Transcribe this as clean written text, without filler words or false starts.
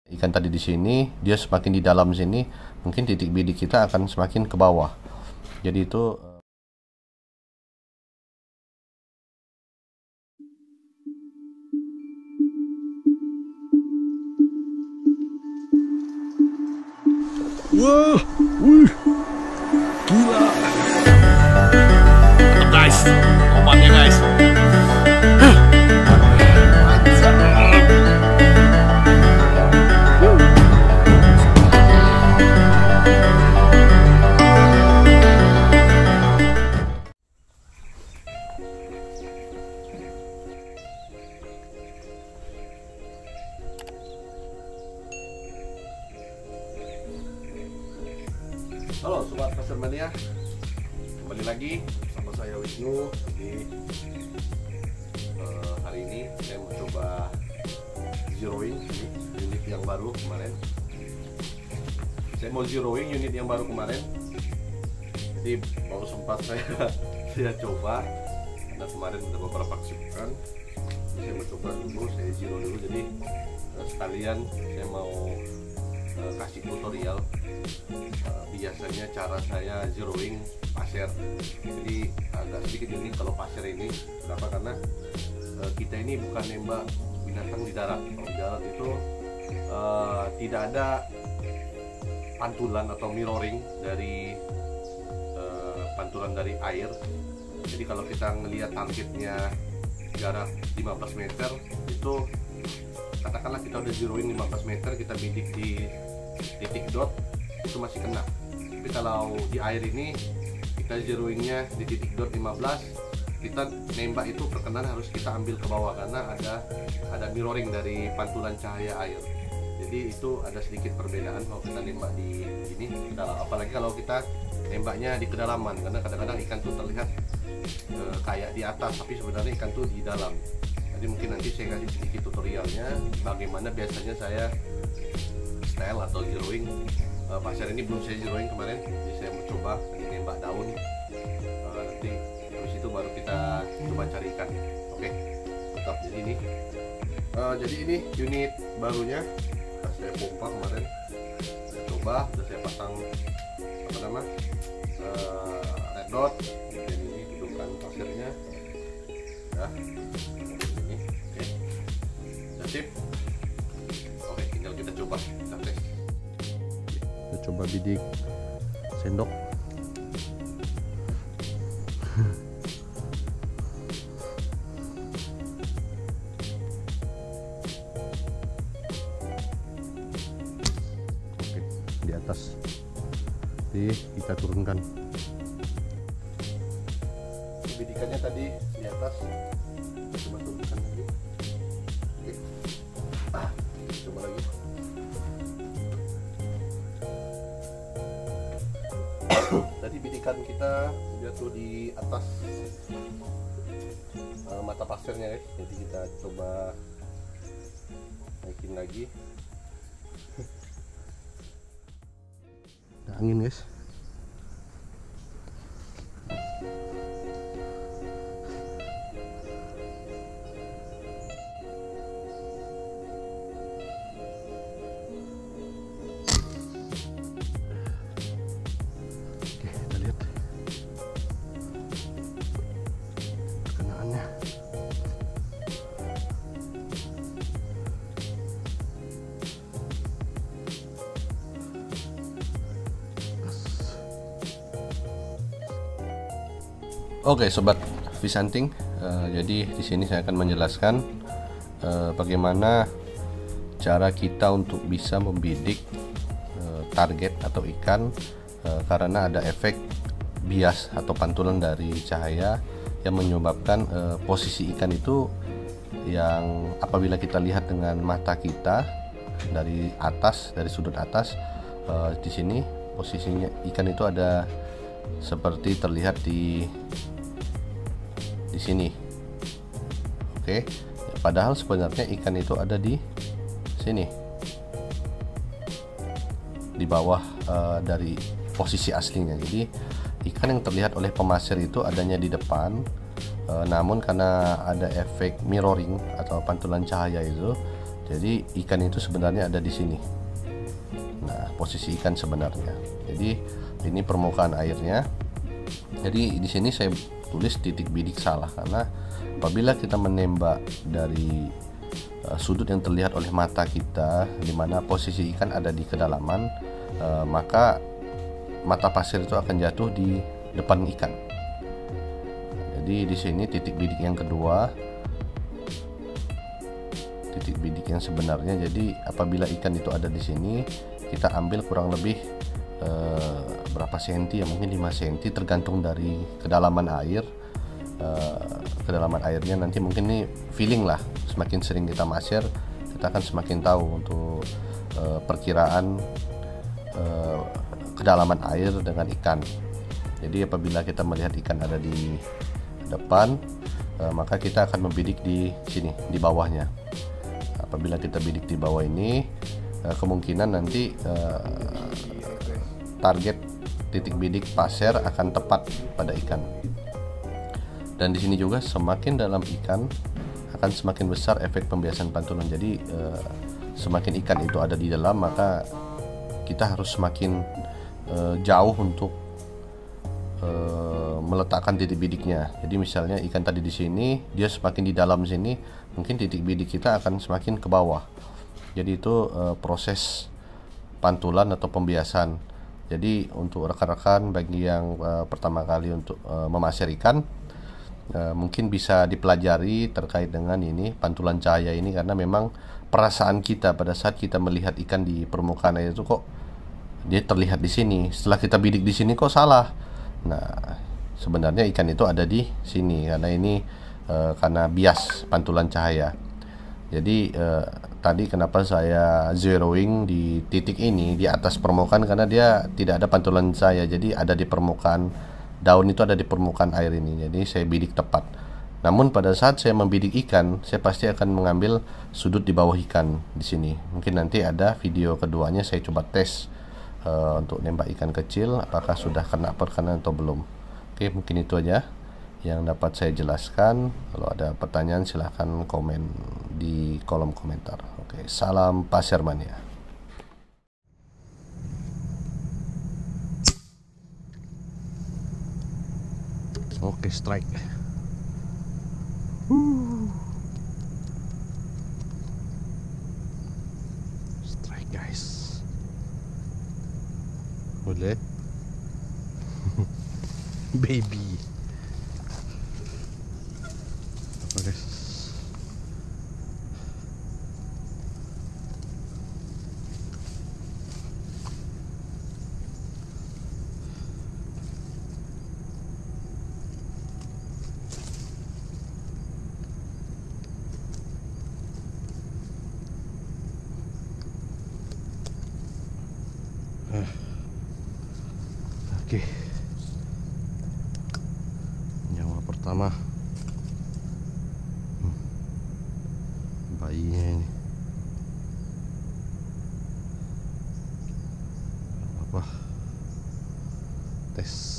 ikan tadi di sini, dia semakin di dalam sini, mungkin titik bidik kita akan semakin ke bawah. Jadi itu wah, wih, gila. Guys, obatnya guys. halo sobat pasar mania, kembali lagi sama saya Wisnu. Jadi hari ini saya mau coba zeroing unit yang baru kemarin. Jadi baru sempat saya coba karena kemarin ada beberapa kesibukan. Saya mau coba dulu, saya zero dulu. Jadi sekalian saya mau kasih tutorial biasanya cara saya zeroing pasir. Jadi agak sedikit unik kalau pasir ini. Kenapa? Karena kita ini bukan nembak binatang di darat. Kalau di darat itu tidak ada pantulan atau mirroring dari pantulan dari air. Jadi kalau kita ngelihat targetnya jarak 15 meter itu, katakanlah kita udah zeroing 15 meter, kita bidik di titik dot, itu masih kena. Tapi kalau di air ini kita zeroingnya di titik dot 15, kita nembak itu perkenan harus kita ambil ke bawah karena ada mirroring dari pantulan cahaya air. Jadi itu ada sedikit perbedaan kalau kita nembak di sini, apalagi kalau kita nembaknya di kedalaman, karena kadang-kadang ikan tuh terlihat kayak di atas tapi sebenarnya ikan tuh di dalam. Jadi mungkin nanti saya kasih sedikit tutorialnya bagaimana biasanya saya style atau zeroing pasir ini. Belum saya zeroing kemarin, jadi saya mau coba nembak daun. Nanti habis itu baru kita coba cari ikan. Oke, tetap. Jadi ini unit barunya saya pompa kemarin, saya coba, sudah saya pasang red dot. Dan ini dudukan pasirnya ya ini. Oke, sudah sip. Oke, tinggal kita coba, kita tes. Kita coba bidik sendok. Oke, di atas. Jadi kita turunkan. Bidikannya tadi di atas, kita coba turunkan lagi. Oke. Coba lagi. Tadi bidikan kita jatuh di atas mata pasirnya guys. Jadi kita coba naikin lagi. Ada angin guys. Oke sobat fish hunting, jadi di sini saya akan menjelaskan bagaimana cara kita untuk bisa membidik target atau ikan karena ada efek bias atau pantulan dari cahaya yang menyebabkan posisi ikan itu yang apabila kita lihat dengan mata kita dari atas, dari sudut atas, di sini posisinya ikan itu ada seperti terlihat di sini. Oke, padahal sebenarnya ikan itu ada di sini, di bawah dari posisi aslinya. Jadi ikan yang terlihat oleh pemasir itu adanya di depan, namun karena ada efek mirroring atau pantulan cahaya itu, Jadi ikan itu sebenarnya ada di sini. Nah, posisi ikan sebenarnya. Jadi ini permukaan airnya. Jadi di sini saya tulis titik bidik salah karena apabila kita menembak dari sudut yang terlihat oleh mata kita, di mana posisi ikan ada di kedalaman, maka mata pasir itu akan jatuh di depan ikan. Jadi di sini titik bidik yang kedua, titik bidik yang sebenarnya. Jadi apabila ikan itu ada di sini, kita ambil kurang lebih berapa senti ya, mungkin 5 senti tergantung dari kedalaman air. Kedalaman airnya nanti mungkin ini feeling lah, semakin sering kita masir kita akan semakin tahu untuk perkiraan kedalaman air dengan ikan. Jadi apabila kita melihat ikan ada di depan, maka kita akan membidik di sini, di bawahnya. Apabila kita bidik di bawah ini, kemungkinan nanti target titik bidik pasir akan tepat pada ikan. Dan di sini juga semakin dalam ikan akan semakin besar efek pembiasan pantulan. Jadi semakin ikan itu ada di dalam, maka kita harus semakin jauh untuk meletakkan titik bidiknya. Jadi misalnya ikan tadi di sini, dia semakin di dalam sini, mungkin titik bidik kita akan semakin ke bawah. Jadi itu proses pantulan atau pembiasan. Jadi untuk rekan-rekan bagi yang pertama kali untuk memasir ikan, mungkin bisa dipelajari terkait dengan ini pantulan cahaya ini, karena memang perasaan kita pada saat kita melihat ikan di permukaan air itu kok dia terlihat di sini, setelah kita bidik di sini kok salah. Nah, sebenarnya ikan itu ada di sini karena ini karena bias pantulan cahaya. Jadi tadi kenapa saya zeroing di titik ini di atas permukaan, karena dia tidak ada pantulan cahaya, jadi ada di permukaan. Daun itu ada di permukaan air ini, jadi saya bidik tepat. Namun pada saat saya membidik ikan, saya pasti akan mengambil sudut di bawah ikan di sini. Mungkin nanti ada video keduanya saya coba tes untuk nembak ikan kecil, apakah sudah kena perkenan atau belum. Oke, mungkin itu aja yang dapat saya jelaskan. Kalau ada pertanyaan silahkan komen di kolom komentar. Oke, salam pasir mania. Oke, strike. Strike, guys. Boleh. Baby. Oke. Oke, nyawa pertama bayinya ini apa tes.